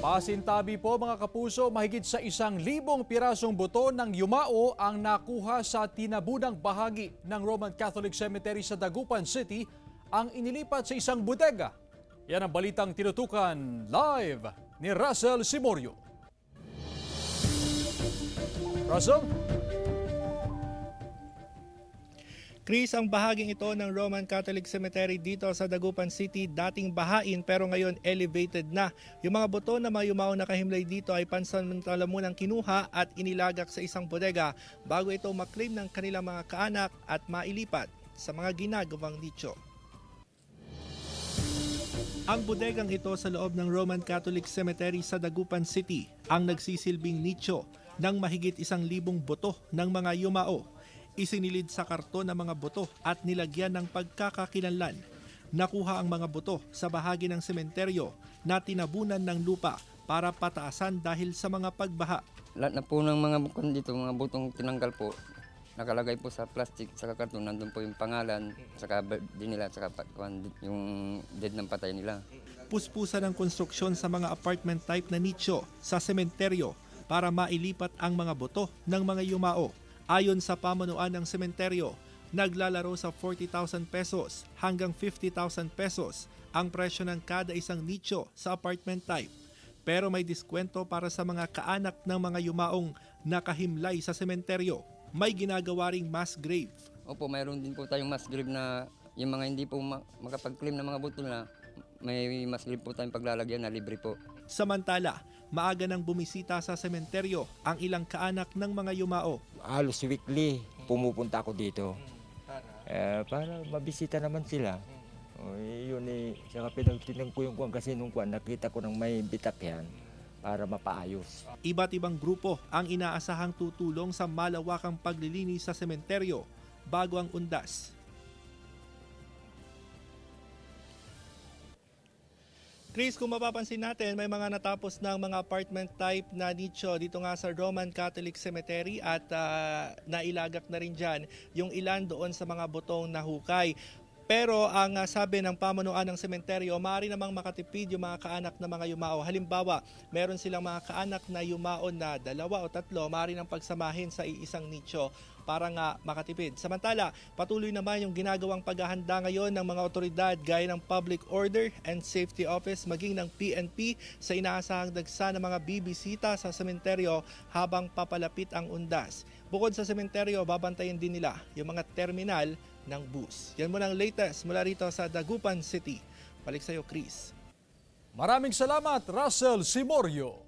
Pasintabi po mga kapuso, mahigit sa 1,000 pirasong buto ng yumao ang nakuha sa tinabunang bahagi ng Roman Catholic Cemetery sa Dagupan City ang inilipat sa isang bodega. Yan ang balitang tinutukan live ni Russell Simorio. Russell? Chris, ang bahaging ito ng Roman Catholic Cemetery dito sa Dagupan City, dating bahain pero ngayon elevated na. Yung mga buto na mayumao na kahimlay dito ay pansamantala munang kinuha at inilagak sa isang bodega bago ito maklaim ng kanilang mga kaanak at mailipat sa mga ginagawang nicho. Ang bodegang ito sa loob ng Roman Catholic Cemetery sa Dagupan City ang nagsisilbing nicho ng mahigit 1,000 buto ng mga yumao. Isinilid sa karton ang mga buto at nilagyan ng pagkakakilanlan. Nakuha ang mga buto sa bahagi ng sementeryo na tinabunan ng lupa para pataasan dahil sa mga pagbaha. Lahat na po ng mga bukon dito, mga butong tinanggal po, nakalagay po sa plastic, sa karton, nandun po yung pangalan, saka birthday nila, saka yung dead ng patay nila. Puspusan ng konstruksyon sa mga apartment type na nicho sa sementeryo para mailipat ang mga buto ng mga yumao. Ayon sa pamunuan ng sementeryo, naglalaro sa 40,000 pesos hanggang 50,000 pesos ang presyo ng kada isang nicho sa apartment type. Pero may diskwento para sa mga kaanak ng mga yumaong nakahimlay sa sementeryo. May ginagawa ring mass grave. Opo, mayroon din po tayong mass grave na yung mga hindi po makapag-claim ng mga buto na may mass grave po tayong paglalagyan na libre po. Samantala, maaga nang bumisita sa sementeryo ang ilang kaanak ng mga yumao. Halos weekly pumupunta ako dito para mabisita naman sila. Yun saka pinagtinan ko yung kuwan kasi nung kuwan nakita ko ng may bitak yan para mapaayos. Iba't ibang grupo ang inaasahang tutulong sa malawakang paglilinis sa sementeryo bago ang undas. Chris, kung mapapansin natin, may mga natapos ng mga apartment type na nicho dito nga sa Roman Catholic Cemetery at nailagak na rin dyan yung ilan doon sa mga butong nahukay. Pero ang sabi ng pamunuan ng sementeryo, maaari namang makatipid yung mga kaanak na mga yumao. Halimbawa, meron silang mga kaanak na yumao na 2 o 3, maaari nang pagsamahin sa isang nicho para nga makatipid. Samantala, patuloy naman yung ginagawang paghahanda ngayon ng mga otoridad gaya ng Public Order and Safety Office maging ng PNP sa inaasahang dagsa ng mga bibisita sa sementeryo habang papalapit ang undas. Bukod sa sementeryo, babantayan din nila yung mga terminal ng bus. Yan muna ang latest mula rito sa Dagupan City. Balik sa iyo, Chris. Maraming salamat, Russell Simorio.